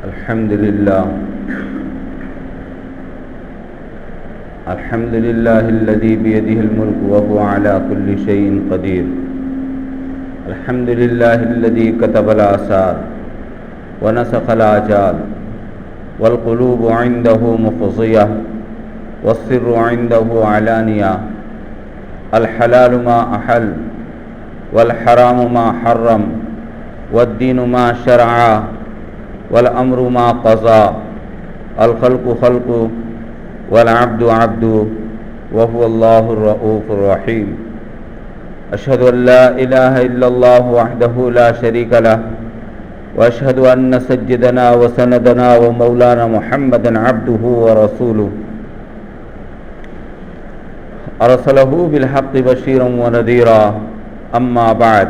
الحمد لله الذي بيده الملك وهو على كل شيء قدير. الحمد لله الذي كتب الآثار ونسخ الآجال والقلوب عنده مفضية والسر عنده علانية. الحلال ما أحل والحرام ما حرم والدين ما شرع والأمر ما قضى. الخلق خلق والعبد عبد وهو الله الرؤوف الرحيم. أشهد أن لا إله إلا الله وحده لا شريك له وأشهد أن سيدنا وسندنا ومولانا محمدا عبده ورسوله أرسله بالحق بشيرا ونذيرا. أما بعد،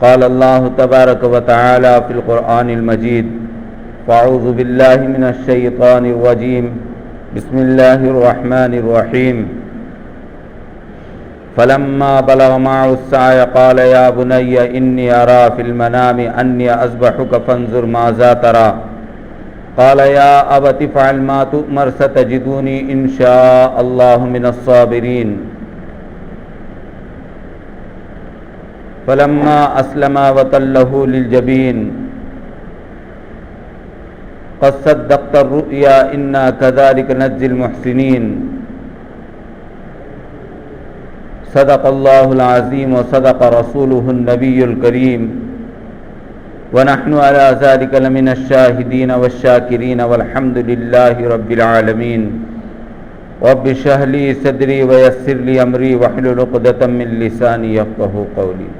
قال الله تبارك وتعالى في القرآن المجيد: فأعوذ بالله من الشيطان الرجيم، بسم الله الرحمن الرحيم. فلما بلغ معه السعي قال يا بني إني أرى في المنام أني أذبحك فانظر ماذا ترى. قال يا أبت افعل ما تؤمر ستجدني إن شاء الله من الصابرين. فلما أسلما وتله للجبين قد صدقت الرؤيا إنا كذلك نجزي المحسنين. صدق الله العظيم وصدق رسوله النبي الكريم ونحن على ذلك لمن الشاهدين والشاكرين والحمد لله رب العالمين. رب اشرح لي صدري ويسر لي أمري واحلل عقدة من لساني يفقهوا قولي.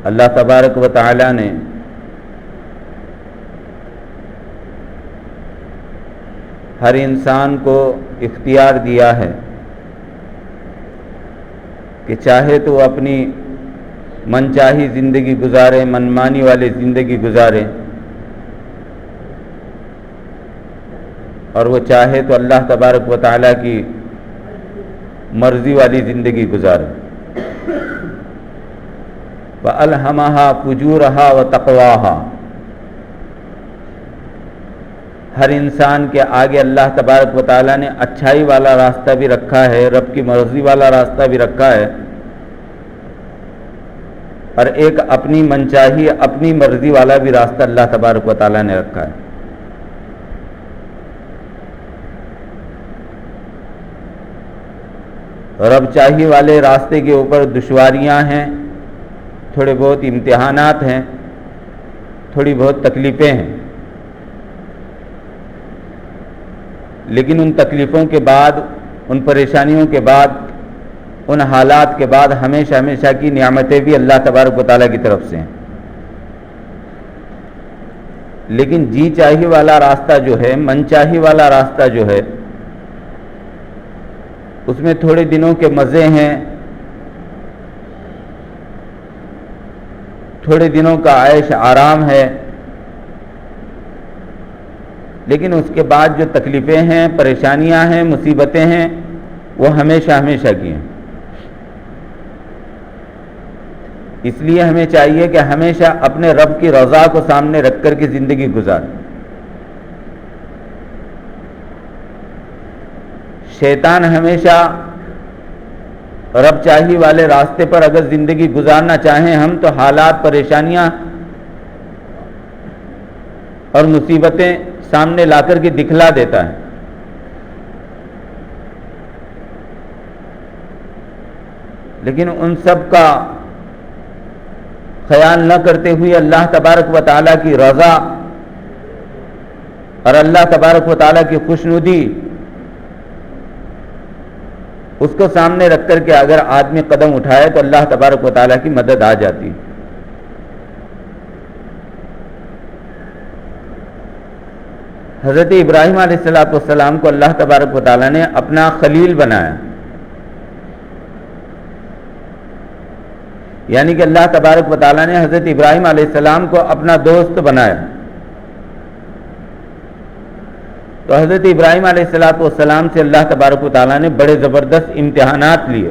اللہ تبارک و تعالی نے ہر انسان کو اختیار دیا ہے کہ چاہے تو اپنی من چاہی زندگی گزارے، منمانی والی زندگی گزارے، اور وہ چاہے تو اللہ تبارک و تعالی کی مرضی والی زندگی گزارے. وَأَلْهَمَهَا فُجُورَهَا وَتَقْوَاهَا. ہر انسان کے آگے اللہ تبارک و تعالیٰ نے اچھائی والا راستہ بھی رکھا ہے، رب کی مرضی والا راستہ بھی رکھا ہے، اور ایک اپنی منچاہی اپنی مرضی والا بھی راستہ اللہ تبارک و تعالیٰ نے رکھا ہے. رب چاہی والے راستے کے اوپر دشواریاں ہیں، تھوڑے بہت امتحانات ہیں، تھوڑی بہت تکلیفیں ہیں، لیکن ان تکلیفوں کے بعد، ان پریشانیوں کے بعد، ان حالات کے بعد ہمیشہ ہمیشہ کی نعمتیں بھی اللہ تبارک و تعالیٰ کی طرف سے ہیں. لیکن جی چاہی والا راستہ جو ہے، من چاہی والا راستہ جو ہے، اس میں تھوڑے دنوں کے مزے ہیں، تھوڑے دنوں کا عیش آرام ہے، لیکن اس کے بعد جو تکلیفیں ہیں، پریشانیاں ہیں، مصیبتیں ہیں، وہ ہمیشہ ہمیشہ کی ہیں. اس لیے ہمیں چاہیے کہ ہمیشہ اپنے رب کی رضا کو سامنے رکھ کر کے زندگی گزاریں. شیطان ہمیشہ رب چاہی والے راستے پر اگر زندگی گزارنا چاہیں ہم، تو حالات، پریشانیاں اور مصیبتیں سامنے لا کر کے دکھلا دیتا ہے. لیکن ان سب کا خیال نہ کرتے ہوئے اللہ تبارک و تعالیٰ کی رضا اور اللہ تبارک و تعالیٰ کی خوشنودی، اس کو سامنے رکھ کر کے اگر آدمی قدم اٹھائے تو اللہ تبارک و تعالیٰ کی مدد آ جاتی. حضرت ابراہیم علیہ السلام کو اللہ تبارک و تعالیٰ نے اپنا خلیل بنایا، یعنی کہ اللہ تبارک و تعالیٰ نے حضرت ابراہیم علیہ السلام کو اپنا دوست بنایا. تو حضرت ابراہیم علیہ السلام سے اللہ تبارک و تعالیٰ نے بڑے زبردست امتحانات لیے.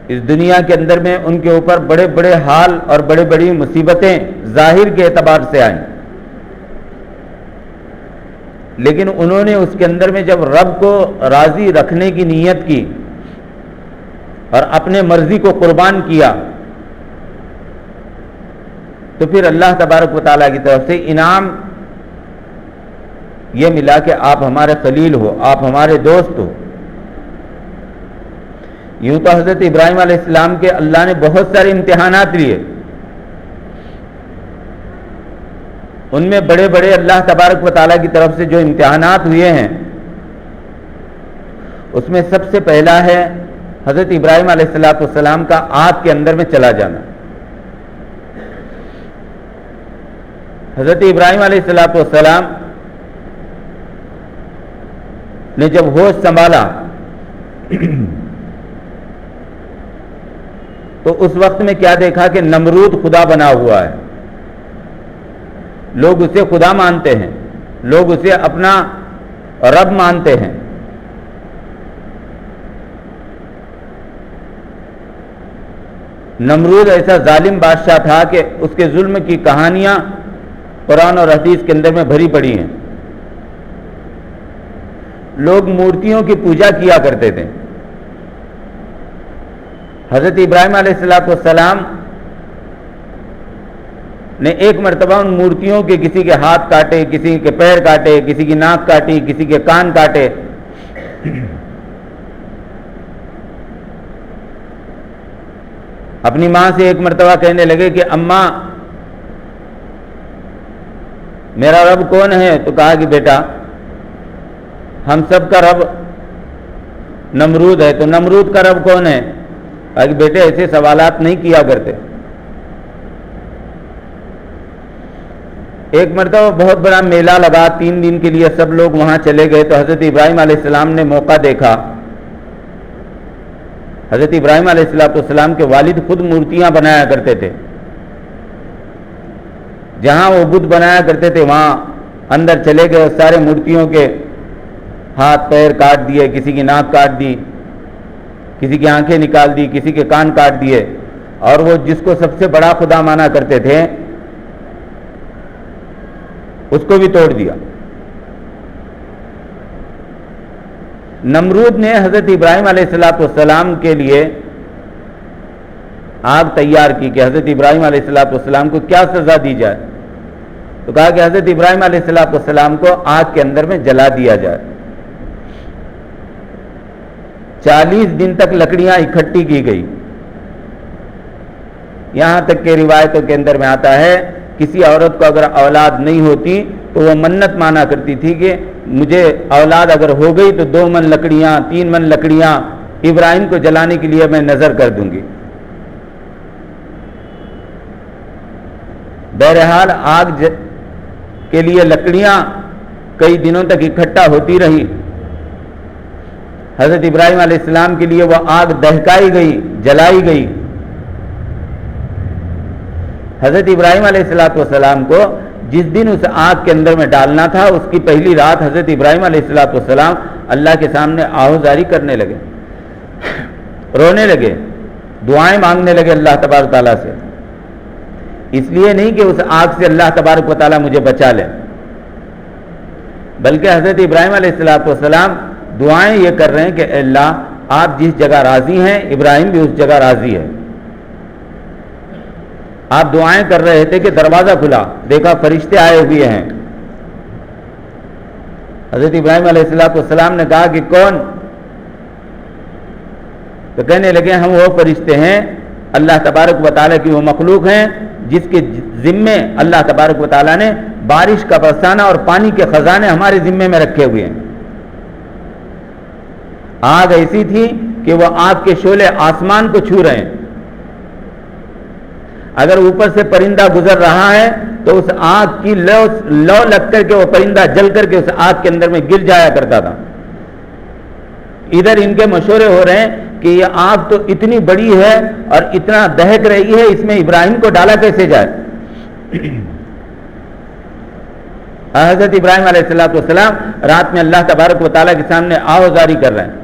اس دنیا کے اندر میں ان کے اوپر بڑے بڑے حال اور بڑے بڑی مصیبتیں ظاہر کے اعتبار سے آئیں، لیکن انہوں نے اس کے اندر میں جب رب کو راضی رکھنے کی نیت کی اور اپنے مرضی کو قربان کیا تو پھر اللہ تبارک و تعالیٰ کی طرف سے انعام یہ ملا کہ آپ ہمارے خلیل ہو، آپ ہمارے دوست ہو. یوں تو حضرت ابراہیم علیہ السلام کے اللہ نے بہت سارے امتحانات لیے، ان میں بڑے بڑے اللہ تبارک و تعالیٰ کی طرف سے جو امتحانات ہوئے ہیں اس میں سب سے پہلا ہے حضرت ابراہیم علیہ السلام کا آگ کے اندر میں چلا جانا. حضرت ابراہیم علیہ السلام نے جب ہوش سنبھالا تو اس وقت میں کیا دیکھا کہ نمرود خدا بنا ہوا ہے. لوگ اسے خدا مانتے ہیں، لوگ اسے اپنا رب مانتے ہیں. نمرود ایسا ظالم بادشاہ تھا کہ اس کے ظلم کی کہانیاں قرآن اور حدیث کے اندر میں بھری پڑی ہیں. لوگ مورتیوں کی پوجا کیا کرتے تھے. حضرت ابراہیم علیہ السلام نے ایک مرتبہ ان مورتیوں کے کسی کے ہاتھ کاٹے، کسی کے پیر کاٹے، کسی کی ناک کاٹی، کسی کے کان کاٹے. اپنی ماں سے ایک مرتبہ کہنے لگے کہ اماں میرا رب کون ہے؟ تو کہا کہ بیٹا ہم سب کا رب نمرود ہے. تو نمرود کا رب کون ہے؟ کہا کہ بیٹے ایسے سوالات نہیں کیا کرتے. ایک مرتبہ بہت بڑا میلہ لگا، 3 دن کے لیے سب لوگ وہاں چلے گئے. تو حضرت ابراہیم علیہ السلام نے موقع دیکھا. حضرت ابراہیم علیہ السلام کے والد خود مورتیاں بنایا کرتے تھے. جہاں وہ بت بنایا کرتے تھے وہاں اندر چلے گئے، سارے مورتیوں کے ہاتھ پیر کاٹ دیے، کسی کی ناک کاٹ دی، کسی کی آنکھیں نکال دی، کسی کے کان کاٹ دیے. اور وہ جس کو سب سے بڑا خدا مانا کرتے تھے اس کو بھی توڑ دیا. نمرود نے حضرت ابراہیم علیہ السلام کے لیے آگ تیار کی کہ حضرت ابراہیم علیہ السلام کو کیا سزا دی جائے. تو کہا کہ حضرت ابراہیم علیہ السلام کو آگ کے اندر میں جلا دیا جائے. 40 دن تک لکڑیاں اکٹھی کی گئی. یہاں تک کہ روایتوں کے اندر میں آتا ہے کسی عورت کو اگر اولاد نہیں ہوتی تو وہ منت مانا کرتی تھی کہ مجھے اولاد اگر ہو گئی تو 2 من لکڑیاں 3 من لکڑیاں ابراہیم کو جلانے کے لیے میں نظر کر دوں گی. بہرحال آگ کے لیے لکڑیاں کئی دنوں تک اکٹھا ہوتی رہی. حضرت ابراہیم علیہ السلام کے لیے وہ آگ دہکائی گئی، جلائی گئی. حضرت ابراہیم علیہ السلام کو جس دن اس آگ کے اندر میں ڈالنا تھا اس کی پہلی رات حضرت ابراہیم علیہ السلام اللہ کے سامنے آہوزاری کرنے لگے، رونے لگے، دعائیں مانگنے لگے اللہ تبارک تعالیٰ سے. اس لیے نہیں کہ اس آگ سے اللہ تبارک و تعالیٰ مجھے بچا لے، بلکہ حضرت ابراہیم علیہ السلام دعائیں یہ کر رہے ہیں کہ اے اللہ آپ جس جگہ راضی ہیں ابراہیم بھی اس جگہ راضی ہے. آپ دعائیں کر رہے تھے کہ دروازہ کھلا، دیکھا فرشتے آئے ہوئے ہیں. حضرت ابراہیم علیہ السلام نے کہا کہ کون؟ تو کہنے لگے ہم وہ فرشتے ہیں، اللہ تبارک و تعالیٰ کی وہ مخلوق ہیں جس کے ذمے اللہ تبارک و تعالیٰ نے بارش کا برسانہ اور پانی کے خزانے ہمارے ذمے میں رکھے ہوئے ہیں. آگ ایسی تھی کہ وہ آگ کے شعلے آسمان کو چھو رہے ہیں. اگر اوپر سے پرندہ گزر رہا ہے تو اس آگ کی لو لگ کر کے وہ پرندہ جل کر کے اس آگ کے اندر میں گر جایا کرتا تھا. ادھر ان کے مشورے ہو رہے ہیں کہ یہ آگ تو اتنی بڑی ہے اور اتنا دہک رہی ہے، اس میں ابراہیم کو ڈالا کیسے جائے. حضرت ابراہیم علیہ السلام رات میں اللہ تبارک و تعالیٰ کے سامنے آوازاری کر رہے ہیں.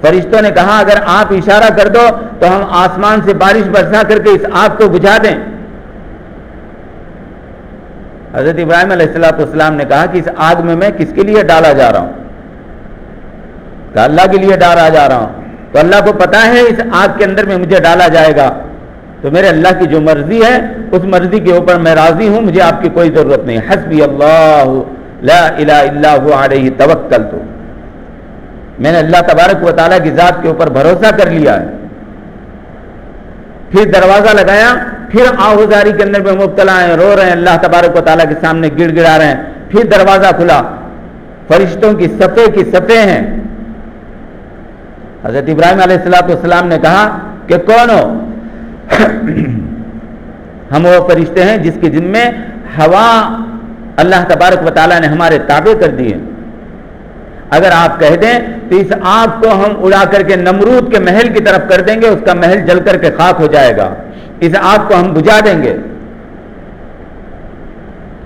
فرشتوں نے کہا اگر آپ اشارہ کر دو تو ہم آسمان سے بارش برسا کر کے اس آگ کو بجھا دیں. حضرت ابراہیم علیہ السلام نے کہا کہ اس آگ میں کس کے لیے ڈالا جا رہا ہوں؟ کہ اللہ کے لیے ڈالا جا رہا ہوں. تو اللہ کو پتا ہے اس آگ کے اندر میں مجھے ڈالا جائے گا، تو میرے اللہ کی جو مرضی ہے اس مرضی کے اوپر میں راضی ہوں، مجھے آپ کی کوئی ضرورت نہیں. حسبی اللہ لا الہ الا هو علیہ توکلت. میں نے اللہ تبارک و تعالیٰ کی ذات کے اوپر بھروسہ کر لیا ہے. پھر دروازہ لگایا، پھر آہوزاری کے اندر میں مبتلا ہیں، رو رہے ہیں، اللہ تبارک و تعالیٰ کے سامنے گڑ گڑا رہے ہیں. پھر دروازہ کھلا، فرشتوں کی صفیں ہیں. حضرت ابراہیم علیہ السلام نے کہا کہ کون ہو؟ ہم وہ فرشتے ہیں جس کے ذمے ہوا اللہ تبارک و تعالیٰ نے ہمارے تابع کر دی ہے. اگر آپ کہہ دیں تو اس آگ کو ہم اڑا کر کے نمرود کے محل کی طرف کر دیں گے، اس کا محل جل کر کے خاک ہو جائے گا. اس آگ کو ہم بجھا دیں گے.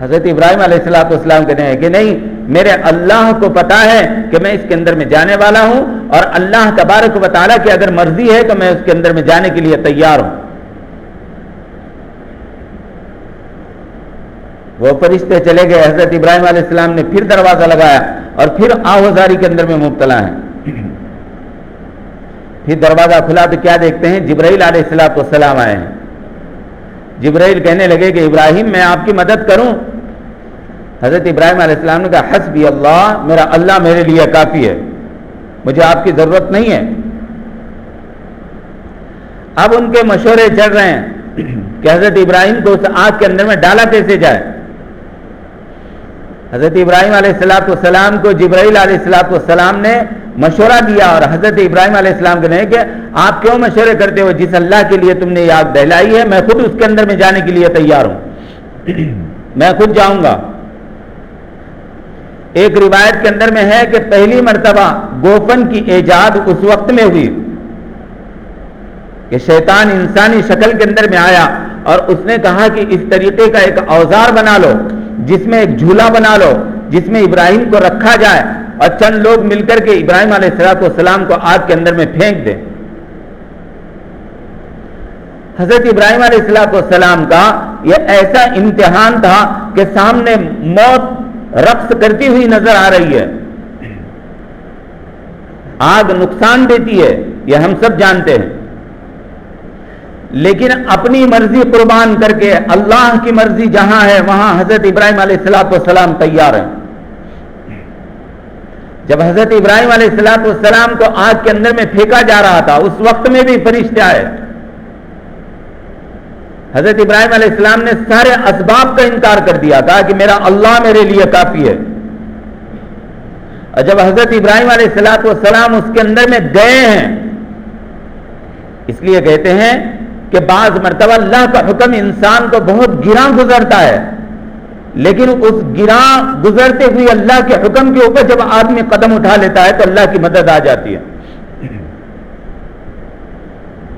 حضرت ابراہیم علیہ السلام کہتے ہیں کہ نہیں، میرے اللہ کو پتا ہے کہ میں اس کے اندر میں جانے والا ہوں، اور اللہ تبارک و تعالیٰ کی اگر مرضی ہے تو میں اس کے اندر میں جانے کے لیے تیار ہوں. وہ فرشتے چلے گئے. حضرت ابراہیم علیہ السلام نے پھر دروازہ لگایا اور پھر آہوزاری کے اندر میں مبتلا ہیں. پھر دروازہ کھلا تو کیا دیکھتے ہیں؟ جبرائیل علیہ السلام آئے ہیں. جبرائیل کہنے لگے کہ ابراہیم میں آپ کی مدد کروں؟ حضرت ابراہیم علیہ السلام نے کہا حسبی اللہ، میرا اللہ میرے لیے کافی ہے، مجھے آپ کی ضرورت نہیں ہے. اب ان کے مشورے چل رہے ہیں کہ حضرت ابراہیم کو اس آگ کے اندر میں ڈالا کیسے جائے. حضرت ابراہیم علیہ السلام کو جبرائیل علیہ السلام نے مشورہ دیا، اور حضرت ابراہیم علیہ السلام کہنے کہ آپ کیوں مشورے کرتے ہو؟ جس اللہ کے لیے تم نے یہ آگ دہلائی ہے میں خود اس کے اندر میں جانے کے لیے تیار ہوں، میں خود جاؤں گا. ایک روایت کے اندر میں ہے کہ پہلی مرتبہ گوفن کی ایجاد اس وقت میں ہوئی کہ شیطان انسانی شکل کے اندر میں آیا اور اس نے کہا کہ اس طریقے کا ایک اوزار بنا لو جس میں ایک جھولا بنا لو جس میں ابراہیم کو رکھا جائے اور چند لوگ مل کر کے ابراہیم علیہ السلام کو آگ کے اندر میں پھینک دیں. حضرت ابراہیم علیہ السلام کا یہ ایسا امتحان تھا کہ سامنے موت رقص کرتی ہوئی نظر آ رہی ہے. آگ نقصان دیتی ہے، یہ ہم سب جانتے ہیں، لیکن اپنی مرضی قربان کر کے اللہ کی مرضی جہاں ہے وہاں حضرت ابراہیم علیہ السلام تیار ہیں. جب حضرت ابراہیم علیہ السلام کو آگ کے اندر میں پھینکا جا رہا تھا اس وقت میں بھی فرشتے آئے. حضرت ابراہیم علیہ السلام نے سارے اسباب کا انکار کر دیا، کہا کہ میرا اللہ میرے لیے کافی ہے. اور جب حضرت ابراہیم علیہ السلام اس کے اندر میں گئے ہیں، اس لیے کہتے ہیں کہ بعض مرتبہ اللہ کا حکم انسان کو بہت گراں گزرتا ہے، لیکن اس گراں گزرتے ہوئے اللہ کے حکم کے اوپر جب آدمی قدم اٹھا لیتا ہے تو اللہ کی مدد آ جاتی ہے.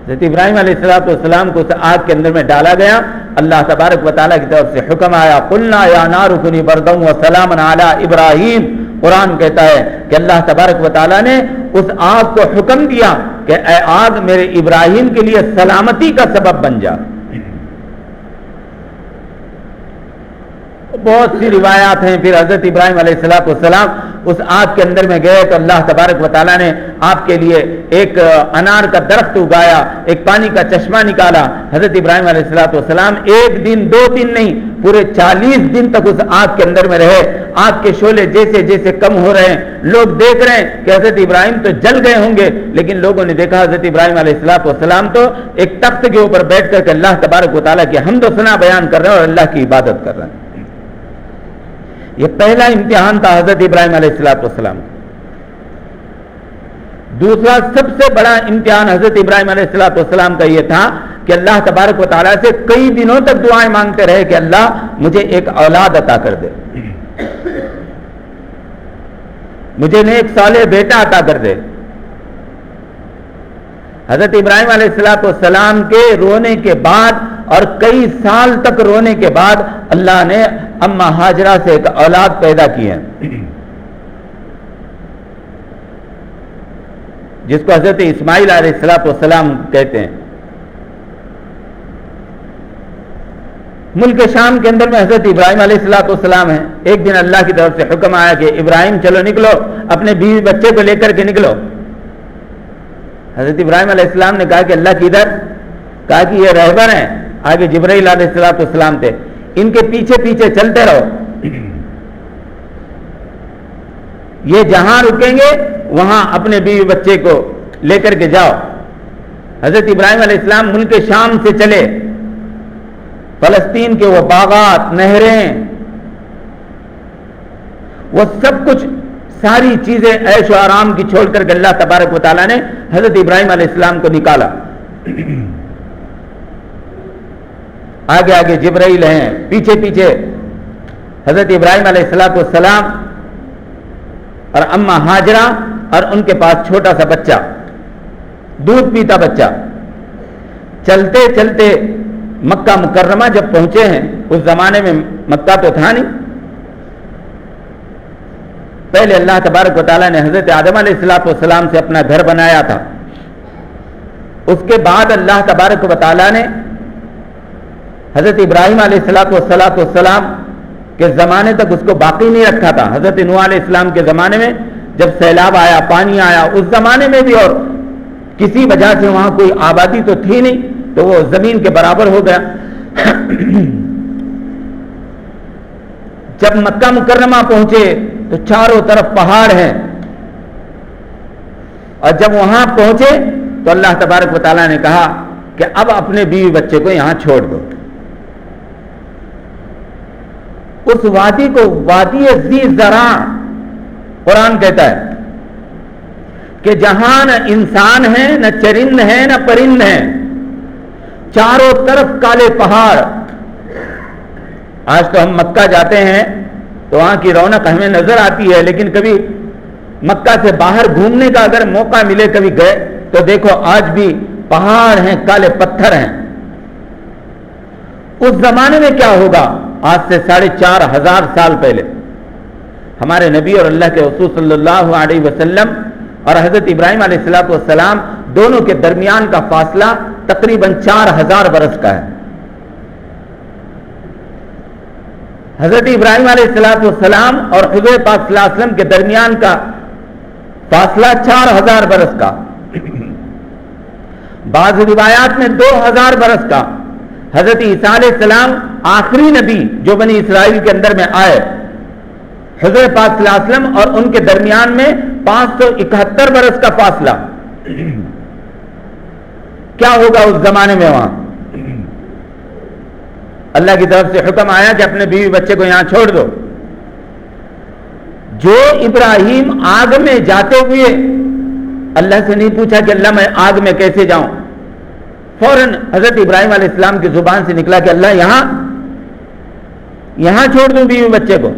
حضرت ابراہیم علیہ السلام کو اس آگ کے اندر میں ڈالا گیا. اللہ تبارک و تعالیٰ کی طرف سے حکم آیا قلنا یا نار کونی بردا وسلاما علی ابراہیم. قرآن کہتا ہے کہ اللہ تبارک و تعالیٰ نے اس آگ کو حکم دیا کہ اے آگ میرے ابراہیم کے لیے سلامتی کا سبب بن جا. بہت سی روایات ہیں. پھر حضرت ابراہیم علیہ السلام اس آگ کے اندر میں گئے تو اللہ تبارک و تعالیٰ نے آپ کے لیے ایک انار کا درخت اگایا، ایک پانی کا چشمہ نکالا. حضرت ابراہیم علیہ السلام ایک دن دو دن نہیں پورے 40 دن تک اس آگ کے اندر میں رہے. آگ کے شعلے جیسے جیسے کم ہو رہے ہیں، لوگ دیکھ رہے ہیں کہ حضرت ابراہیم تو جل گئے ہوں گے، لیکن لوگوں نے دیکھا حضرت ابراہیم علیہ السلام تو ایک تخت کے اوپر بیٹھ کر کے اللہ تبارک و تعالیٰ کی حمد و ثنا بیان کر رہے ہیں اور اللہ کی عبادت کر رہے ہیں. یہ پہلا امتحان تھا حضرت ابراہیم علیہ السلام. دوسرا سب سے بڑا امتحان حضرت ابراہیم علیہ السلام کا یہ تھا کہ اللہ تبارک و تعالیٰ سے کئی دنوں تک دعائیں مانگتے رہے کہ اللہ مجھے ایک اولاد عطا کر دے، مجھے نیک صالح بیٹا عطا کر دے. حضرت ابراہیم علیہ السلام کے رونے کے بعد اور کئی سال تک رونے کے بعد اللہ نے اماں ہاجرہ سے ایک اولاد پیدا کی ہے، جس کو حضرت اسماعیل علیہ السلام کہتے ہیں۔ ملک شام کے اندر میں حضرت ابراہیم علیہ السلام ہیں۔ ایک دن اللہ کی طرف سے حکم آیا کہ ابراہیم چلو نکلو، اپنے بیوی بچے کو لے کر کے نکلو۔ حضرت ابراہیم علیہ السلام نے کہا کہ اللہ کدھر؟ کہا کہ یہ رہبر ہیں، آگے جبرائیل علیہ السلام تھے، ان کے پیچھے پیچھے چلتے رہو، یہ جہاں رکیں گے وہاں اپنے بیوی بچے کو لے کر کے جاؤ۔ حضرت ابراہیم علیہ السلام ملک شام سے چلے، فلسطین کے وہ باغات، نہریں، وہ سب کچھ، ساری چیزیں عیش و آرام کی چھوڑ کر کے اللہ تبارک و تعالیٰ نے حضرت ابراہیم علیہ السلام کو نکالا۔ آگے آگے جبرائیل ہیں، پیچھے پیچھے حضرت ابراہیم علیہ السلام اور اماں ہاجرہ، اور ان کے پاس چھوٹا سا بچہ، دودھ پیتا بچہ۔ چلتے چلتے مکہ مکرمہ جب پہنچے ہیں، اس زمانے میں مکہ تو تھا نہیں، پہلے اللہ تبارک و تعالیٰ نے حضرت آدم علیہ السلام سے اپنا گھر بنایا تھا، اس کے بعد اللہ تبارک و تعالیٰ نے حضرت ابراہیم علیہ السلام کے زمانے تک اس کو باقی نہیں رکھا تھا۔ حضرت نوح علیہ السلام کے زمانے میں جب سیلاب آیا، پانی آیا، اس زمانے میں بھی اور کسی وجہ سے وہاں کوئی آبادی تو تھی نہیں، تو وہ زمین کے برابر ہو گیا۔ جب مکہ مکرمہ پہنچے تو چاروں طرف پہاڑ ہیں، اور جب وہاں پہنچے تو اللہ تبارک و تعالیٰ نے کہا کہ اب اپنے بیوی بچے کو یہاں چھوڑ دو۔ اس وادی کو وادی ذی زرع قرآن کہتا ہے کہ جہاں نہ انسان ہے، نہ چرند ہے، نہ پرند ہے، چاروں طرف کالے پہاڑ۔ آج تو ہم مکہ جاتے ہیں تو وہاں کی رونق ہمیں نظر آتی ہے، لیکن کبھی مکہ سے باہر گھومنے کا اگر موقع ملے، کبھی گئے تو دیکھو آج بھی پہاڑ ہیں، کالے پتھر ہیں۔ اس زمانے میں کیا ہوگا؟ آج سے 4500 سال پہلے ہمارے نبی اور اللہ کے رسول صلی اللہ علیہ وسلم اور حضرت ابراہیم علیہ السلام دونوں کے درمیان کا فاصلہ تقریباً 4000 برس کا ہے۔ حضرت ابراہیم علیہ السلام اور حضور پاک صلی اللہ علیہ وسلم کے درمیان کا فاصلہ 4000 برس کا، بعض روایات میں 2000 برس کا۔ حضرت عیسیٰ علیہ السلام آخری نبی جو بنی اسرائیل کے اندر میں آئے، حضور پاک صلی اللہ علیہ وسلم اور ان کے درمیان میں 571 برس کا فاصلہ۔ کیا ہوگا اس زمانے میں وہاں؟ اللہ کی طرف سے حکم آیا کہ اپنے بیوی بچے کو یہاں چھوڑ دو۔ جو ابراہیم آگ میں جاتے ہوئے اللہ سے نہیں پوچھا کہ اللہ میں آگ میں کیسے جاؤں، فوراً حضرت ابراہیم علیہ السلام کی زبان سے نکلا کہ اللہ یہاں چھوڑ دوں بیوی بچے کو۔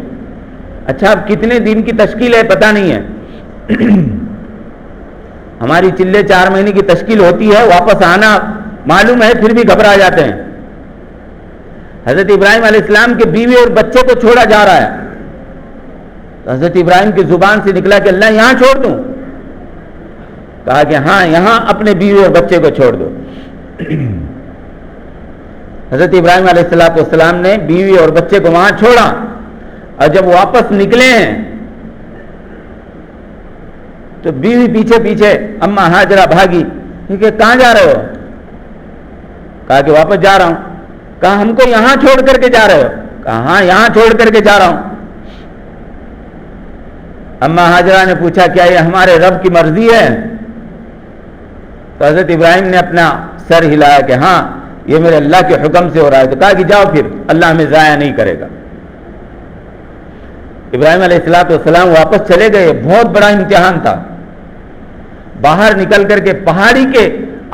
اچھا، اب کتنے دن کی تشکیل ہے پتہ نہیں ہے، ہماری چلے 4 مہینے کی تشکیل ہوتی ہے، واپس آنا معلوم ہے، پھر بھی گھبرا جاتے ہیں۔ حضرت ابراہیم علیہ السلام کے بیوی اور بچے کو چھوڑا جا رہا ہے، تو حضرت ابراہیم کی زبان سے نکلا کہ اللہ یہاں چھوڑ دوں؟ کہا کہ ہاں، یہاں اپنے بیوی اور بچے کو چھوڑ دو۔ حضرت ابراہیم علیہ السلام نے بیوی اور بچے کو وہاں چھوڑا، اور جب واپس نکلے ہیں تو بیوی پیچھے پیچھے اماں ہاجرہ بھاگی کہ کہاں جا رہے ہو؟ کہا کہ واپس جا رہا ہوں۔ کہا ہم کو یہاں چھوڑ کر کے جا رہے ہو؟ کہا ہاں، یہاں چھوڑ کر کے جا رہا ہوں۔ اماں ہاجرہ نے پوچھا کیا یہ ہمارے رب کی مرضی ہے؟ تو حضرت ابراہیم نے اپنا سر ہلایا کہ ہاں، یہ میرے اللہ کے حکم سے ہو رہا ہے۔ تو کہا کہ جاؤ، پھر اللہ ہمیں ضائع نہیں کرے گا۔ ابراہیم علیہ السلام واپس چلے گئے۔ بہت بڑا امتحان تھا۔ باہر نکل کر کے پہاڑی کے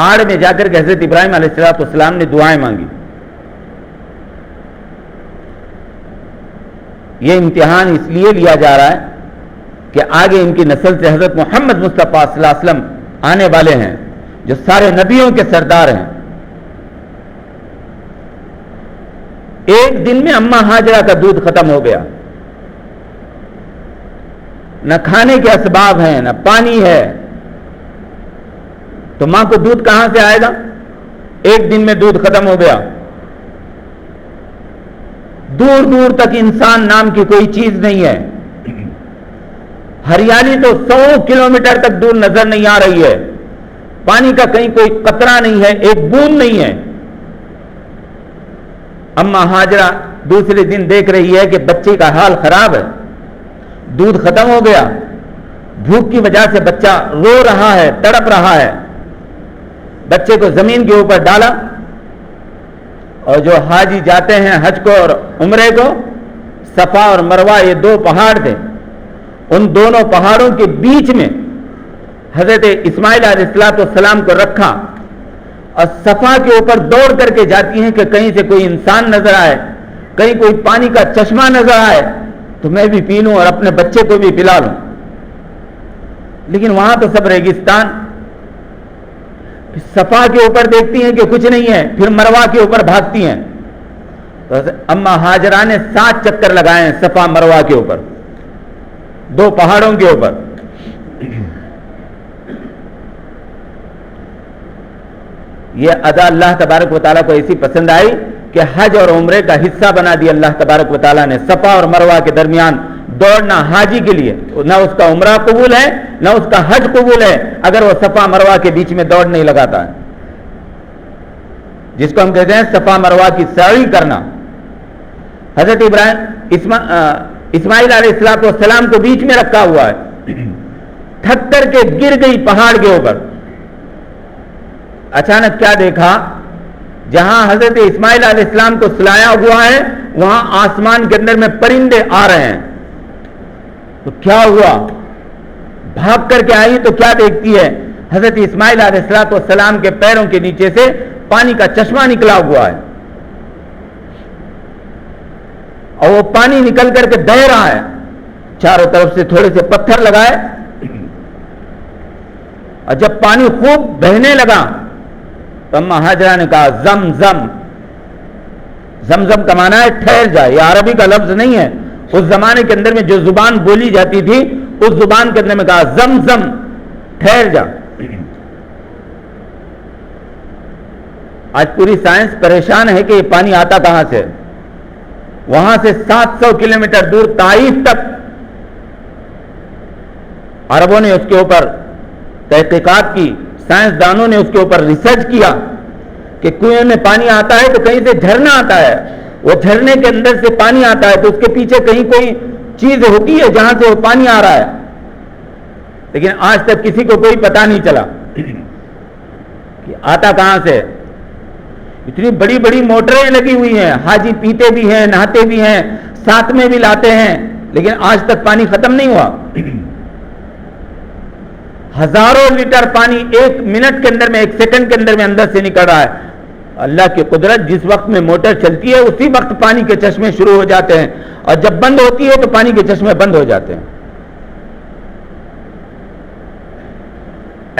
آڑ میں جا کر کے حضرت ابراہیم علیہ السلام نے دعائیں مانگی۔ یہ امتحان اس لیے لیا جا رہا ہے کہ آگے ان کی نسل سے حضرت محمد مصطفیٰ صلی اللہ علیہ وسلم آنے والے ہیں، جو سارے نبیوں کے سردار ہیں۔ ایک دن میں اماں ہاجرہ کا دودھ ختم ہو گیا. نہ کھانے کے اسباب ہیں، نہ پانی ہے، تو ماں کو دودھ کہاں سے آئے گا؟ ایک دن میں دودھ ختم ہو گیا. دور دور تک انسان نام کی کوئی چیز نہیں ہے. ہریالی تو 100 کلومیٹر تک دور نظر نہیں آ رہی ہے. پانی کا کہیں کوئی قطرہ نہیں ہے، ایک بوند نہیں ہے. اماں ہاجرہ دوسرے دن دیکھ رہی ہے کہ بچے کا حال خراب ہے، دودھ ختم ہو گیا، بھوک کی وجہ سے بچہ رو رہا ہے، تڑپ رہا ہے. بچے کو زمین کے اوپر ڈالا، اور جو حاجی جاتے ہیں حج کو اور عمرے کو، صفا اور مروہ یہ 2 پہاڑ تھے، ان دونوں پہاڑوں کے بیچ میں حضرت اسماعیل علیہ السلام کو رکھا، اور صفا کے اوپر دوڑ کر کے جاتی ہیں کہ کہیں سے کوئی انسان نظر آئے، کہیں کوئی پانی کا چشمہ نظر آئے تو میں بھی پی لوں اور اپنے بچے کو بھی پلا لوں. لیکن وہاں تو سب ریگستان. صفا کے اوپر دیکھتی ہیں کہ کچھ نہیں ہے، پھر مروہ کے اوپر بھاگتی ہیں. تو اماں ہاجرہ نے 7 چکر لگائے ہیں صفا مروہ کے اوپر، 2 پہاڑوں کے اوپر. یہ ادا اللہ تبارک و تعالیٰ کو ایسی پسند آئی کہ حج اور عمرے کا حصہ بنا دیا اللہ تبارک و تعالیٰ نے. صفا اور مروہ کے درمیان دوڑنا حاجی کے لیے نہ اس کا عمرہ قبول ہے نہ اس کا حج قبول ہے اگر وہ صفا مروہ کے بیچ میں دوڑ نہیں لگاتا ہے، جس کو ہم کہتے ہیں صفا مروہ کی سعی کرنا. حضرت اسماعیل علیہ السلام کو بیچ میں رکھا ہوا ہے، تھک کر کے گر گئی پہاڑ کے اوپر. اچانک کیا دیکھا؟ جہاں حضرت اسماعیل علیہ السلام کو سلایا ہوا ہے وہاں آسمان کے اندر میں پرندے آ رہے ہیں. تو کیا ہوا؟ بھاگ کر کے آئی تو کیا دیکھتی ہے؟ حضرت اسماعیل علیہ السلام کے پیروں کے نیچے سے پانی کا چشمہ نکلا ہوا ہے، اور وہ پانی نکل کر کے بہہ رہا ہے. چاروں طرف سے تھوڑے سے پتھر لگائے، اور جب پانی خوب بہنے لگا تو اماں ہاجرہ نے کہا زمزم. زمزم کا معنی ہے ٹھہر جائے. یہ عربی کا لفظ نہیں ہے، اس زمانے کے اندر میں جو زبان بولی جاتی تھی اس زبان کے اندر میں کہا زمزم، ٹھہر جا. آج پوری سائنس پریشان ہے کہ یہ پانی آتا کہاں سے. وہاں سے 700 کلومیٹر دور طائف تک عربوں نے اس کے اوپر تحقیقات کی، سائنسدانوں نے اس کے اوپر ریسرچ کیا کہ کنویں میں پانی آتا ہے تو کہیں سے جھرنا آتا ہے، وہ جھرنے کے اندر سے پانی آتا ہے تو اس کے پیچھے کہیں کوئی چیز ہوتی ہے جہاں سے وہ پانی آ رہا ہے. لیکن آج تک کسی کو کوئی پتہ نہیں چلا کہ آتا کہاں سے. اتنی بڑی بڑی موٹریں لگی ہوئی ہیں، حاجی پیتے بھی ہیں، نہاتے بھی ہیں، ساتھ میں بھی لاتے ہیں، لیکن آج تک پانی ختم نہیں ہوا. ہزاروں لیٹر پانی 1 منٹ کے اندر میں، 1 سیکنڈ کے اندر میں اندر سے نکل رہا ہے. اللہ کی قدرت، جس وقت میں موٹر چلتی ہے اسی وقت پانی کے چشمے شروع ہو جاتے ہیں، اور جب بند ہوتی ہے تو پانی کے چشمے بند ہو جاتے ہیں.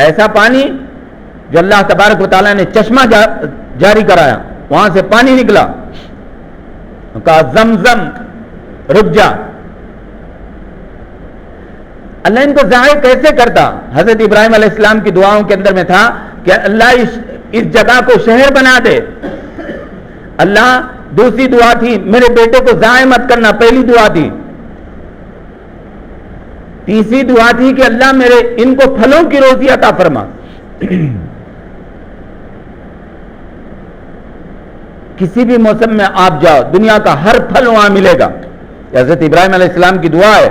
ایسا پانی جو اللہ تبارک و تعالیٰ نے چشمہ جاری کرایا، وہاں سے پانی نکلا، کہا زمزم رک جا. اللہ ان کو ظاہر کیسے کرتا؟ حضرت ابراہیم علیہ السلام کی دعاؤں کے اندر میں تھا کہ اللہ اس جگہ کو شہر بنا دے. اللہ دوسری دعا تھی میرے بیٹے کو ضائع مت کرنا، پہلی دعا تھی. تیسری دعا تھی کہ اللہ میرے ان کو پھلوں کی روزی عطا فرما. کسی بھی موسم میں آپ جاؤ دنیا کا ہر پھل وہاں ملے گا. حضرت ابراہیم علیہ السلام کی دعا ہے.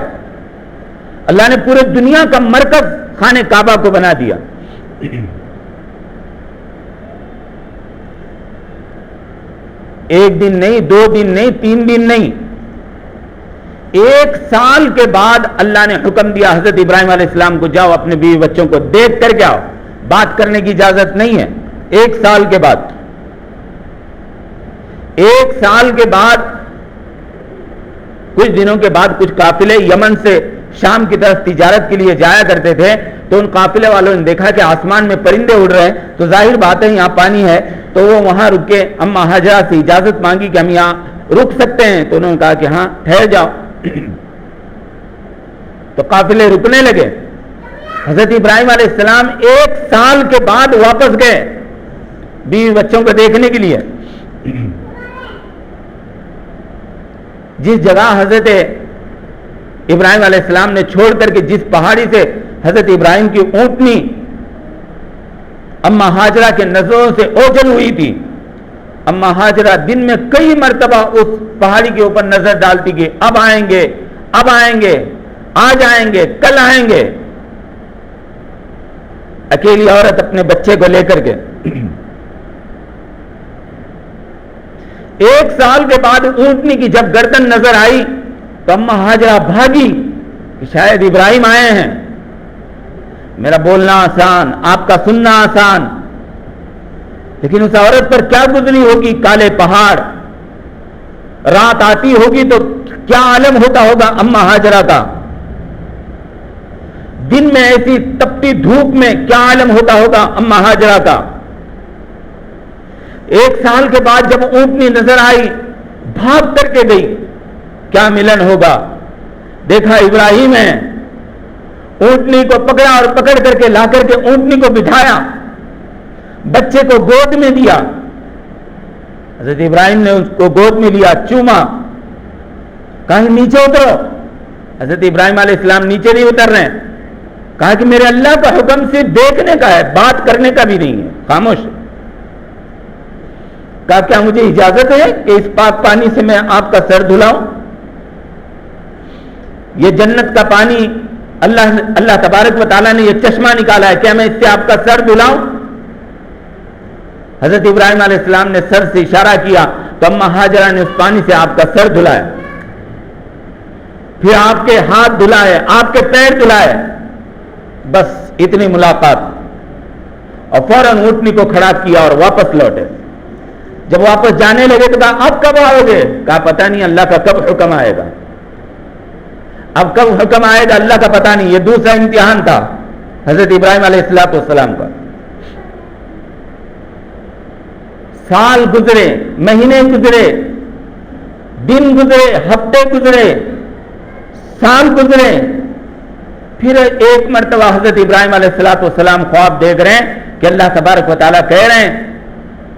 اللہ نے پورے دنیا کا مرکز خانہ کعبہ کو بنا دیا. ایک دن نہیں، 2 دن نہیں، 3 دن نہیں، 1 سال کے بعد اللہ نے حکم دیا حضرت ابراہیم علیہ السلام کو جاؤ اپنے بیوی بچوں کو دیکھ کر کے آؤ. بات کرنے کی اجازت نہیں ہے. 1 سال کے بعد، 1 سال کے بعد، کچھ دنوں کے بعد کچھ قافلے یمن سے شام کی طرف تجارت کے لیے جایا کرتے تھے، تو ان قافلے والوں نے دیکھا کہ آسمان میں پرندے اڑ رہے ہیں، تو ظاہر بات ہے یہاں پانی ہے، تو وہ وہاں رک کے اماں ہاجرہ سے اجازت مانگی کہ ہم یہاں رک سکتے ہیں؟ تو انہوں نے کہا کہ ہاں ٹھہر جاؤ۔ تو قافلے رکنے لگے۔ حضرت ابراہیم علیہ السلام 1 سال کے بعد واپس گئے بیوی بچوں کو دیکھنے کے لیے۔ جس جگہ حضرت ابراہیم علیہ السلام نے چھوڑ کر کے جس پہاڑی سے حضرت ابراہیم کی اونٹنی اما ہاجرہ کے نظروں سے اوجھل ہوئی تھی، اما ہاجرہ دن میں کئی مرتبہ اس پہاڑی کے اوپر نظر ڈالتی کہ اب آئیں گے، اب آئیں گے، آج آئیں گے، کل آئیں گے، اکیلی عورت اپنے بچے کو لے کر کے۔ 1 سال کے بعد اونٹنی کی جب گردن نظر آئی تو اما ہاجرہ بھاگی کہ شاید ابراہیم آئے ہیں۔ میرا بولنا آسان، آپ کا سننا آسان، لیکن اس عورت پر کیا گزری ہوگی؟ کالے پہاڑ، رات آتی ہوگی تو کیا عالم ہوتا ہوگا اما ہاجرہ کا، دن میں ایسی تپتی دھوپ میں کیا عالم ہوتا ہوگا اما ہاجرہ کا۔ 1 سال کے بعد جب اونٹنی نظر آئی بھاگ کر کے گئی، کیا ملن ہوگا؟ دیکھا ابراہیم ہے، اونٹنی کو پکڑا اور پکڑ کر کے لا کر کے اونٹنی کو بٹھایا، بچے کو گود میں دیا۔ حضرت ابراہیم نے اس کو گود میں لیا، چوما، کہا نیچے اترو۔ حضرت ابراہیم علیہ السلام نیچے نہیں اتر رہے ہیں، کہا کہ میرے اللہ کا حکم صرف دیکھنے کا ہے، بات کرنے کا بھی نہیں ہے، خاموش۔ کہا کیا مجھے اجازت ہے کہ اس پاک پانی سے میں آپ کا سر دھلاؤں؟ یہ جنت کا پانی اللہ تبارک و تعالیٰ نے یہ چشمہ نکالا ہے، کیا میں اس سے آپ کا سر دھلاؤں؟ حضرت ابراہیم علیہ السلام نے سر سے اشارہ کیا تو اما ہاجرہ نے اس پانی سے آپ کا سر دھلایا، پھر آپ کے ہاتھ دھلائے، آپ کے پیر دھلائے، بس اتنی ملاقات، اور فوراً اونٹنی کو کھڑا کیا اور واپس لوٹے۔ جب واپس جانے لگے تو کہا اب کب آؤ گے؟ کہا پتہ نہیں اللہ کا کب حکم آئے گا، اب کب حکم آئے گا اللہ کا پتہ نہیں۔ یہ دوسرا امتحان تھا حضرت ابراہیم علیہ السلام کا۔ سال گزرے، مہینے گزرے، دن گزرے، ہفتے گزرے، سال گزرے، پھر ایک مرتبہ حضرت ابراہیم علیہ السلام خواب دیکھ رہے ہیں کہ اللہ تبارک و تعالیٰ کہہ رہے ہیں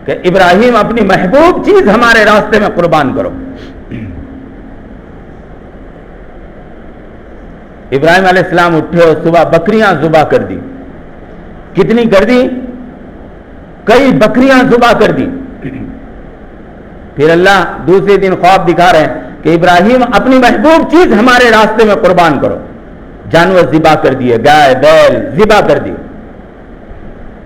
کہ ابراہیم اپنی محبوب چیز ہمارے راستے میں قربان کرو۔ ابراہیم علیہ السلام اٹھے اور صبح بکریاں ذبح کر دی۔ کتنی کر دی؟ کئی بکریاں ذبح کر دی۔ پھر اللہ دوسرے دن خواب دکھا رہے ہیں کہ ابراہیم اپنی محبوب چیز ہمارے راستے میں قربان کرو۔ جانور ذبح کر دیے، گائے بیل ذبح کر دی۔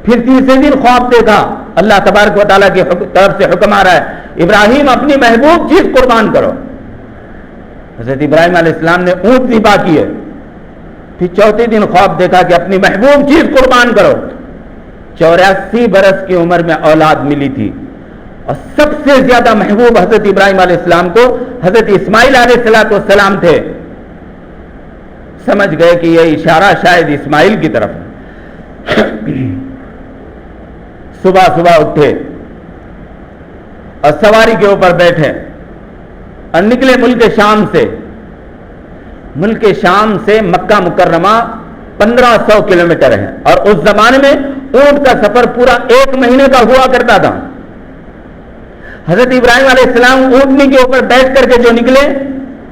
پھر تیسرے دن خواب دیکھا، اللہ تبارک و تعالیٰ کی طرف سے حکم آ رہا ہے ابراہیم اپنی محبوب چیز قربان کرو۔ حضرت ابراہیم علیہ السلام نے اونٹ ذبح کیے۔ پھر چوتھے دن خواب دیکھا کہ اپنی محبوب چیز قربان کرو۔ 84 برس کی عمر میں اولاد ملی تھی، اور سب سے زیادہ محبوب حضرت ابراہیم علیہ السلام کو حضرت اسماعیل علیہ السلام تھے۔ سمجھ گئے کہ یہ اشارہ شاید اسماعیل کی طرف ہے۔ صبح صبح اٹھے اور سواری کے اوپر بیٹھے اور نکلے ملک شام سے۔ ملک شام سے مکہ مکرمہ 1500 کلومیٹر ہے، اور اس زمانے میں اونٹ کا سفر پورا 1 مہینے کا ہوا کرتا تھا۔ حضرت ابراہیم علیہ السلام اونٹنی کے اوپر بیٹھ کر کے جو نکلے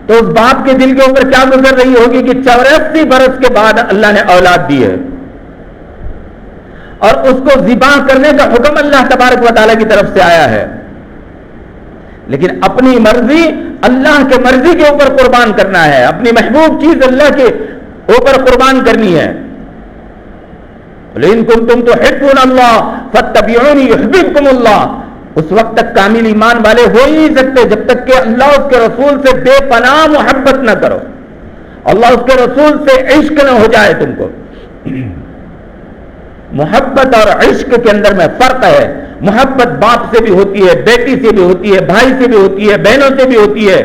تو اس باپ کے دل کے اوپر کیا گزر رہی ہوگی کہ 84 برس کے بعد اللہ نے اولاد دی ہے، اور اس کو ذبح کرنے کا حکم اللہ تبارک و تعالیٰ کی طرف سے آیا ہے، لیکن اپنی مرضی اللہ کے مرضی کے اوپر قربان کرنا ہے، اپنی محبوب چیز اللہ کے اوپر قربان کرنی ہے۔ لئن کنتم تحبون اللہ فاتبعونی یحببکم اللہ۔ اس وقت تک کامل ایمان والے ہو ہی نہیں سکتے جب تک کہ اللہ اس کے رسول سے بے پناہ محبت نہ کرو، اللہ اس کے رسول سے عشق نہ ہو جائے تم کو۔ محبت اور عشق کے اندر میں فرق ہے۔ محبت باپ سے بھی ہوتی ہے، بیٹی سے بھی ہوتی ہے، بھائی سے بھی ہوتی ہے، بہنوں سے بھی ہوتی ہے،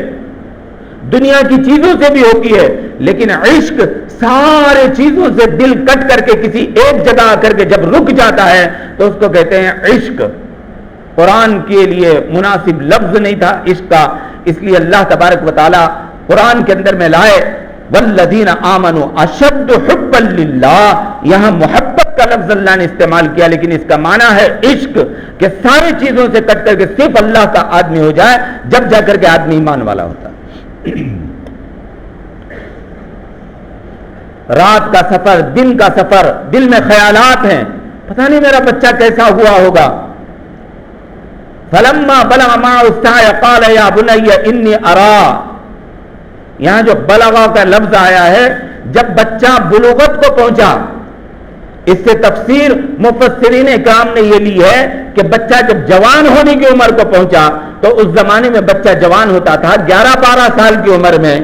دنیا کی چیزوں سے بھی ہوتی ہے، لیکن عشق سارے چیزوں سے دل کٹ کر کے کسی ایک جگہ آ کر کے جب رک جاتا ہے تو اس کو کہتے ہیں عشق۔ قرآن کے لیے مناسب لفظ نہیں تھا عشق کا، اس لیے اللہ تبارک و تعالی قرآن کے اندر میں لائے والذین آمنوا اشد حبا للہ، یہاں محبت کا لفظ اللہ نے استعمال کیا، لیکن اس کا معنی ہے عشق، کہ ساری چیزوں سے کٹ کر کے صرف اللہ کا آدمی ہو جائے، جب جا کر کے آدمی ایمان والا ہوتا ہے۔ رات کا سفر، دن کا سفر، دل میں خیالات ہیں، پتہ نہیں میرا بچہ کیسا ہوا ہوگا۔ فلما بلغ معه السعي قال يا بني انی ارى، یہاں جو بلغا کا لفظ آیا ہے، جب بچہ بلوغت کو پہنچا، اس سے تفسیر مفسرین کرام نے یہ لی ہے کہ بچہ جب جوان ہونے کی عمر کو پہنچا، تو اس زمانے میں بچہ جوان ہوتا تھا 11-12 سال کی عمر میں۔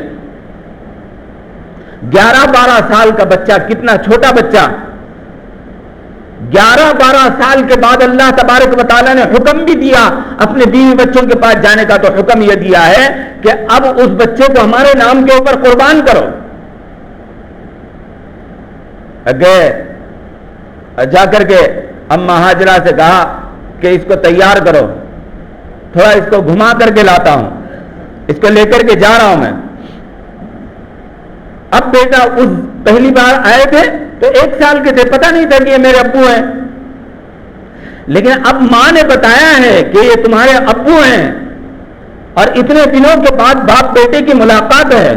11-12 سال کا بچہ کتنا چھوٹا بچہ، 11-12 سال کے بعد اللہ تبارک و تعالیٰ نے حکم بھی دیا اپنے بیوی بچوں کے پاس جانے کا، تو حکم یہ دیا ہے کہ اب اس بچے کو ہمارے نام کے اوپر قربان کرو۔ گئے جا کر کے اما ہاجرہ سے کہا کہ اس کو تیار کرو، تھوڑا اس کو گھما کر کے لاتا ہوں، اس کو لے کر کے جا رہا ہوں میں۔ اب بیٹا اس پہلی بار آئے تھے تو 1 سال کے تھے، پتہ نہیں تھا کہ یہ میرے ابو ہیں، لیکن اب ماں نے بتایا ہے کہ یہ تمہارے ابو ہیں، اور اتنے دنوں کے بعد باپ بیٹے کی ملاقات ہے۔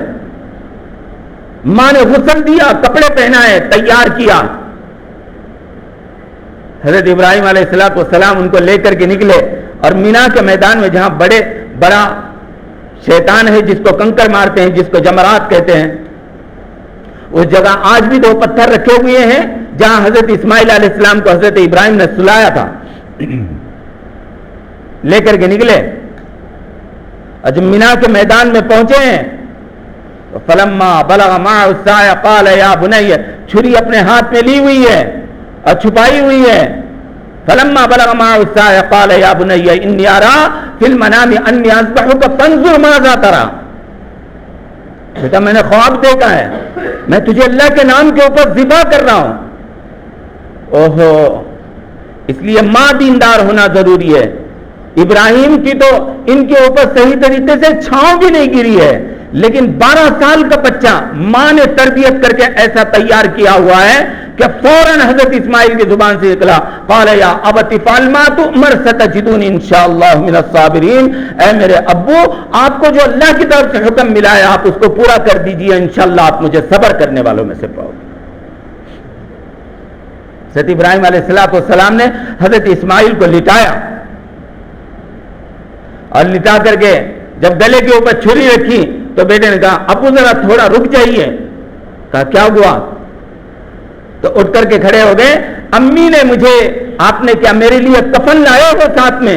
ماں نے غسل دیا، کپڑے پہنائے، تیار کیا۔ حضرت ابراہیم علیہ السلام ان کو لے کر کے نکلے، اور مینا کے میدان میں جہاں بڑا شیطان ہے جس کو کنکر مارتے ہیں، جس کو جمرات کہتے ہیں، اس جگہ آج بھی 2 پتھر رکھے ہوئے ہیں جہاں حضرت اسماعیل علیہ السلام کو حضرت ابراہیم نے سلایا تھا۔ لے کر کے نکلے، اور جب مینا کے میدان میں پہنچے ہیں تو فلما بلغ معه السعي قال يا بني، چھری اپنے ہاتھ میں لی ہوئی ہے اور چھپائی ہوئی ہے۔ فلما بلغ معه السعي قال يا بني اني ارى في المنام اني اذبحك فانظر ماذا ترى، بیٹا میں نے خواب دیکھا ہے، میں تجھے اللہ کے نام کے اوپر ذبح کر رہا ہوں۔ اوہو، اس لیے ماں دیندار ہونا ضروری ہے۔ ابراہیم کی تو ان کے اوپر صحیح طریقے سے چھاؤں بھی نہیں گری ہے، لیکن 12 سال کا بچہ ماں نے تربیت کر کے ایسا تیار کیا ہوا ہے کہ فوراً حضرت اسماعیل کی زبان سے نکلا قال یا ابت افعل ما تؤمر ستجدنی انشاءاللہ من الصابرین، اے میرے ابو آپ کو جو اللہ کی طرف سے حکم ملا ہے آپ اس کو پورا کر دیجئے، انشاءاللہ آپ مجھے صبر کرنے والوں میں سے پاؤ گے۔ حضرت ابراہیم علیہ السلام نے حضرت اسماعیل کو لٹایا، اور لٹا کر کے جب گلے کے اوپر چھری رکھی تو بیٹے نے کہا ابو ذرا تھوڑا رک جائیے۔ کہا کیا ہوا؟ تو اٹھ کر کے کھڑے ہو گئے، امی نے مجھے، آپ نے کیا میرے لیے کفن لائے ہو ساتھ میں؟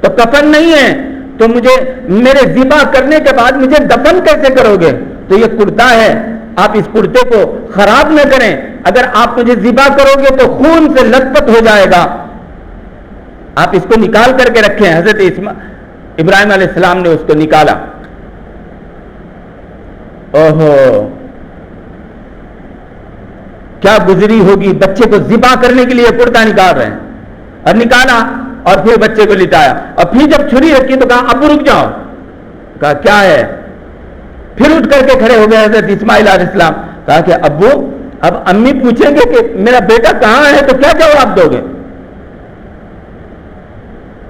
تو کفن نہیں ہے تو مجھے میرے ذبح کرنے کے بعد مجھے دفن کیسے کرو گے؟ تو یہ کرتا ہے، آپ اس کرتے کو خراب نہ کریں، اگر آپ مجھے ذبح کرو گے تو خون سے لت پت ہو جائے گا، آپ اس کو نکال کر کے رکھیں۔ حضرت ابراہیم علیہ السلام نے اس کو نکالا۔ اوہو، کیا گزری ہوگی، بچے کو ذبح کرنے کے لیے کرتا نکال رہے ہیں، اور نکالا اور پھر بچے کو لٹایا، اور پھر جب چھری رکھی تو کہا ابو رک جاؤ۔ کہا کیا ہے؟ پھر اٹھ کر کے کھڑے ہو گئے حضرت اسماعیل علیہ السلام۔ کہا کہ ابو اب امی پوچھیں گے کہ میرا بیٹا کہاں ہے تو کیا جواب دو گے؟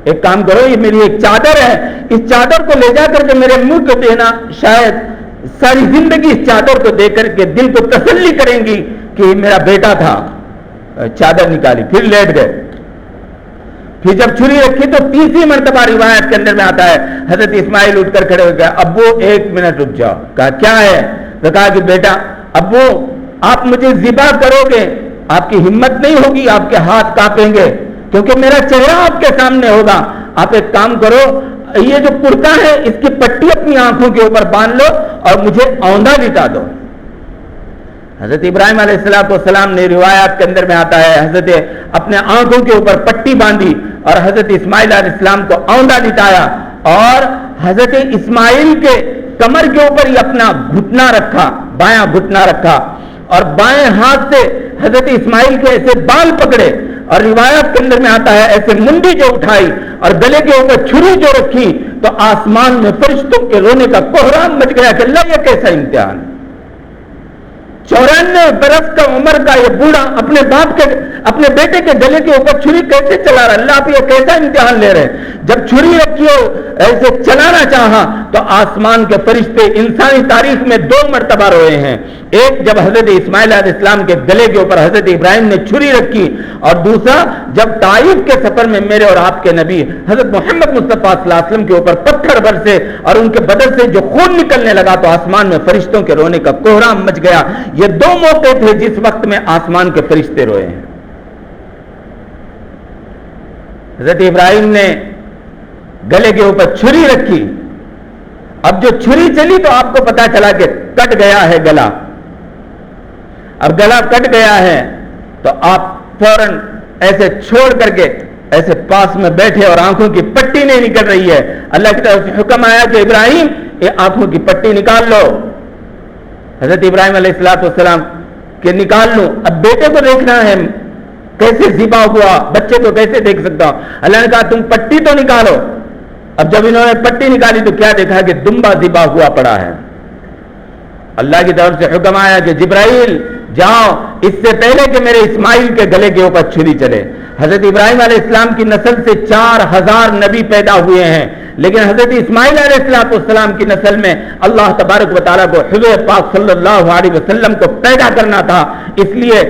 ایک کام کرو، یہ میری ایک چادر ہے، اس چادر کو لے جا کر کے میرے منہ کو دینا، شاید ساری زندگی اس چادر کو دے کر کے دل کو تسلی کریں گی کہ یہ میرا بیٹا تھا۔ چادر نکالی، پھر لیٹ گئے، پھر جب چھری رکھی تو تیسری مرتبہ روایت کے اندر میں آتا ہے حضرت اسماعیل اٹھ کر کھڑے ہو گئے، ابو 1 منٹ رک جاؤ۔ کہا کیا ہے؟ تو کہا کہ بیٹا ابو آپ مجھے ذبح کرو گے، آپ کی ہمت نہیں ہوگی، آپ کے ہاتھ کانپیں گے کیونکہ میرا چہرہ آپ کے سامنے ہوگا، آپ ایک کام کرو، یہ جو کرتا ہے اس کی پٹی اپنی آنکھوں کے اوپر باندھ لو اور مجھے اوندا لٹا دو۔ حضرت ابراہیم علیہ السلام نے روایات کے اندر میں آتا ہے حضرت اپنے آنکھوں کے اوپر پٹی باندھی اور حضرت اسماعیل علیہ السلام کو اوندا لٹایا، اور حضرت اسماعیل کے کمر کے اوپر ہی اپنا گھٹنا رکھا، بایاں گھٹنا رکھا، اور بائیں ہاتھ سے حضرت اسماعیل کے ایسے بال پکڑے، اور روایت کے اندر میں آتا ہے ایسے منڈی جو اٹھائی اور گلے کے اوپر چھری جو رکھی، تو آسمان میں فرشتوں کے رونے کا کوہرام مچ گیا کہ اللہ یہ کیسا امتحان. 94 برس کا عمر کا یہ بوڑھا اپنے بیٹے کے گلے کے اوپر چھری کیسے چلا رہا؟ اللہ آپ یہ کیسا امتحان لے رہے ہیں؟ جب چھری رکھی ہو ایسے چلانا چاہا تو آسمان کے فرشتے انسانی تاریخ میں 2 مرتبہ روئے ہیں. ایک جب حضرت اسماعیل علیہ السلام کے گلے کے اوپر حضرت ابراہیم نے چھری رکھی، اور دوسرا جب طائف کے سفر میں میرے اور آپ کے نبی حضرت محمد مصطفیٰ صلی اللہ علیہ وسلم کے اوپر پتھر برسے اور ان کے بدن سے جو خون نکلنے لگا تو آسمان میں فرشتوں کے رونے کا کوہرام مچ گیا. یہ 2 موقع تھے جس وقت میں آسمان کے فرشتے روئے ہیں. حضرت ابراہیم نے گلے کے اوپر چھری رکھی، اب جو چھری چلی تو آپ کو پتا چلا کہ کٹ گیا ہے گلا. اب گلا کٹ گیا ہے تو آپ فوراً ایسے چھوڑ کر کے ایسے پاس میں بیٹھے اور آنکھوں کی پٹی نہیں نکل رہی ہے. اللہ کی طرف سے حکم آیا کہ ابراہیم یہ آنکھوں کی پٹی نکال لو. حضرت ابراہیم علیہ السلام کہ نکال لوں. اب بیٹے کو دیکھنا ہے کیسے ذبح ہوا، بچے کو کیسے دیکھ سکتا ہوں؟ اللہ نے کہا تم پٹی تو نکالو. اب جب انہوں نے پٹی نکالی تو کیا دیکھا کہ دمبا ذبح ہوا پڑا ہے. اللہ کی طرف سے حکم آیا کہ جبرائیل جاؤ اس سے پہلے کہ میرے اسماعیل کے گلے کے اوپر چھری چلے. حضرت ابراہیم علیہ السلام کی نسل سے 4000 نبی پیدا ہوئے ہیں، لیکن حضرت اسماعیل علیہ السلام کی نسل میں اللہ تبارک و تعالیٰ کو حضور پاک صلی اللہ علیہ وسلم کو پیدا کرنا تھا. اس لیے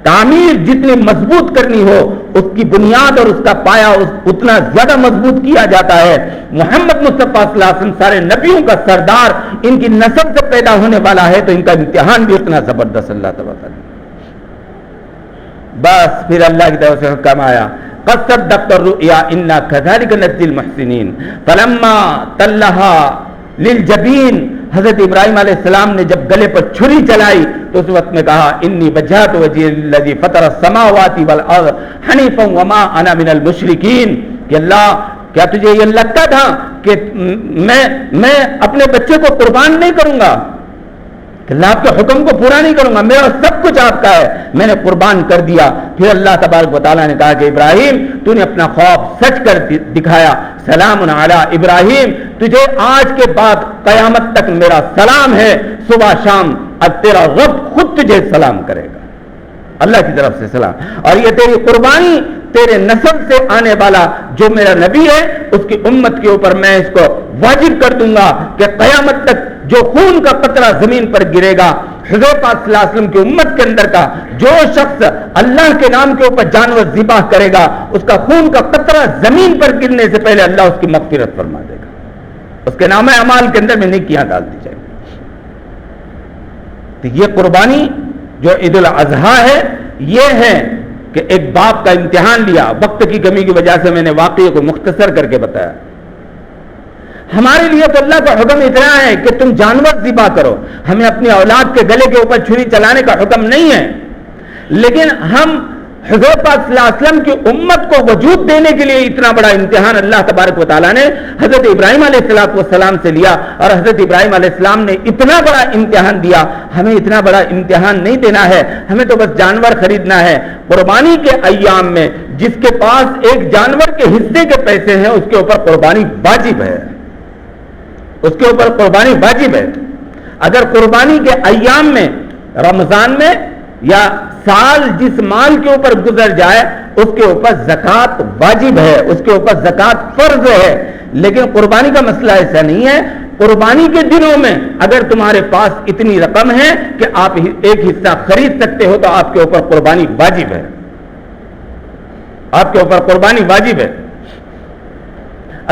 تعمیر جتنی مضبوط کرنی ہو اس کی بنیاد اور اس کا پایا اتنا زیادہ مضبوط کیا جاتا ہے. محمد مصطفیٰ صلی اللہ علیہ وسلم سارے نبیوں کا سردار ان کی نسل سے پیدا ہونے والا ہے تو ان کا امتحان بھی اتنا زبردست اللہ تبارک. بس پھر اللہ کی طرف سے حکم آیا قد صدقت الرؤيا انا كذلك نجزي المحسنين فلما طلها للجبين. حضرت ابراہیم علیہ السلام نے جب گلے پر چھری چلائی تو اس وقت میں کہا انی وجہت وجہی للذی فطر السماوات والارض حنیفا وما انا من المشرکین. کہ اللہ کیا تجھے یہ لگتا تھا کہ میں اپنے بچے کو قربان نہیں کروں گا، کہ اللہ آپ کے حکم کو پورا نہیں کروں گا؟ میرا سب کچھ آپ کا ہے، میں نے قربان کر دیا. پھر اللہ تبارک و تعالیٰ نے کہا کہ ابراہیم تو نے اپنا خوف سچ کر دکھایا. سلام علی ابراہیم، تجھے آج کے بعد قیامت تک میرا سلام ہے، صبح شام اب تیرا رب خود تجھے سلام کرے گا، اللہ کی طرف سے سلام. اور یہ تیری قربانی تیرے نسل سے آنے والا جو میرا نبی ہے اس کی امت کے اوپر میں اس کو واجب کر دوں گا کہ قیامت تک جو خون کا قطرہ زمین پر گرے گا، حضور پاک صلی اللہ علیہ وسلم کی امت کے اندر کا جو شخص اللہ کے نام کے اوپر جانور ذبح کرے گا اس کا خون کا قطرہ زمین پر گرنے سے پہلے اللہ اس کی مغفرت فرما دے گا، اس کے نام اعمال کے اندر میں نیکیاں ڈال دی جائیں گی. تو یہ قربانی جو عید الاضحیٰ ہے یہ ہے کہ ایک باپ کا امتحان لیا. وقت کی کمی کی وجہ سے میں نے واقعے کو مختصر کر کے بتایا. ہمارے لیے تو اللہ کا حکم اتنا ہے کہ تم جانور ذبح کرو، ہمیں اپنی اولاد کے گلے کے اوپر چھری چلانے کا حکم نہیں ہے. لیکن ہم حضور پاک صلی اللہ علیہ وسلم کی امت کو وجود دینے کے لیے اتنا بڑا امتحان اللہ تبارک و تعالیٰ نے حضرت ابراہیم علیہ السلام سے لیا، اور حضرت ابراہیم علیہ السلام نے اتنا بڑا امتحان دیا. ہمیں اتنا بڑا امتحان نہیں دینا ہے، ہمیں تو بس جانور خریدنا ہے. قربانی کے ایام میں جس کے پاس ایک جانور کے حصے کے پیسے ہیں اس کے اوپر قربانی واجب ہے، اس کے اوپر قربانی واجب ہے. اگر قربانی کے ایام میں رمضان میں یا سال جس مال کے اوپر گزر جائے اس کے اوپر زکوٰۃ واجب ہے، اس کے اوپر زکوٰۃ فرض ہے. لیکن قربانی کا مسئلہ ایسا نہیں ہے. قربانی کے دنوں میں اگر تمہارے پاس اتنی رقم ہے کہ آپ ایک حصہ خرید سکتے ہو تو آپ کے اوپر قربانی واجب ہے، آپ کے اوپر قربانی واجب ہے.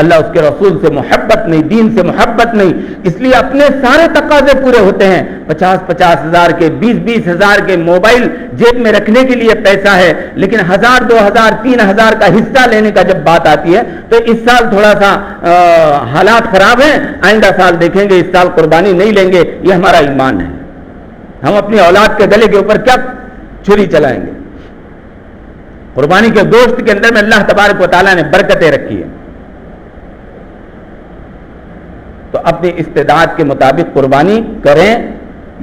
اللہ اس کے رسول سے محبت نہیں، دین سے محبت نہیں، اس لیے اپنے سارے تقاضے پورے ہوتے ہیں. 50,000 ہزار کے 20,000 ہزار کے موبائل جیب میں رکھنے کے لیے پیسہ ہے، لیکن 1,000 2,000 3,000 کا حصہ لینے کا جب بات آتی ہے تو اس سال تھوڑا سا حالات خراب ہیں، آئندہ سال دیکھیں گے، اس سال قربانی نہیں لیں گے. یہ ہمارا ایمان ہے. ہم اپنی اولاد کے گلے کے اوپر کیا چھری چلائیں گے؟ قربانی کے گوشت کے اندر میں اللہ تبارک و تعالیٰ نے برکتیں رکھی ہیں. تو اپنی استعداد کے مطابق قربانی کریں.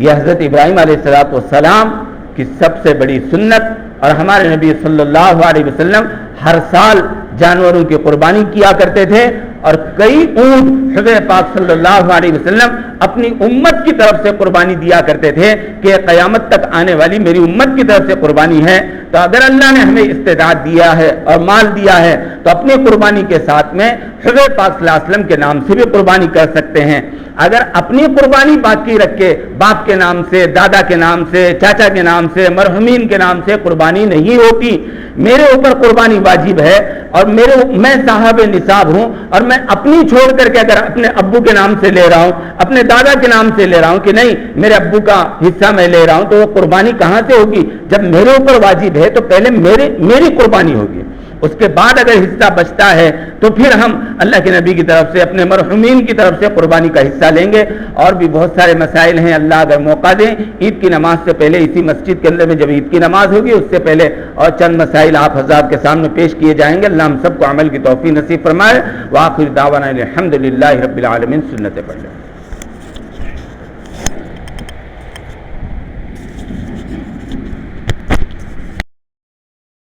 یہ حضرت ابراہیم علیہ السلام کی سب سے بڑی سنت، اور ہمارے نبی صلی اللہ علیہ وسلم ہر سال جانوروں کی قربانی کیا کرتے تھے. اور کئی اونٹ حضرت پاک صلی اللہ علیہ وسلم اپنی امت کی طرف سے قربانی دیا کرتے تھے کہ قیامت تک آنے والی میری امت کی طرف سے قربانی ہے. تو اگر اللہ نے ہمیں استعداد دیا ہے اور مال دیا ہے تو اپنی قربانی کے ساتھ میں حضرت پاک صلی اللہ علیہ وسلم کے نام سے بھی قربانی کر سکتے ہیں. اگر اپنی قربانی باقی رکھ کے باپ کے نام سے، دادا کے نام سے، چاچا کے نام سے، مرحومین کے نام سے قربانی نہیں ہوتی، میرے اوپر قربانی واجب ہے اور میں صاحب نصاب ہوں اور میں اپنی چھوڑ کر کے اگر اپنے ابو کے نام سے لے رہا ہوں، اپنے دادا کے نام سے لے رہا ہوں کہ نہیں میرے ابو کا حصہ میں لے رہا ہوں، تو وہ قربانی کہاں سے ہوگی؟ جب میرے اوپر واجب ہے تو پہلے میری قربانی ہوگی، اس کے بعد اگر حصہ بچتا ہے تو پھر ہم اللہ کے نبی کی طرف سے، اپنے مرحومین کی طرف سے قربانی کا حصہ لیں گے. اور بھی بہت سارے مسائل ہیں، اللہ اگر موقع دیں عید کی نماز سے پہلے اسی مسجد کے اندر میں جب عید کی نماز ہوگی اس سے پہلے اور چند مسائل آپ حضرات کے سامنے پیش کیے جائیں گے. اللہ ہم سب کو عمل کی توفیق نصیب فرمائے. وآخر دعوانا الحمدللہ رب العالمین. سنت پڑھ لیں.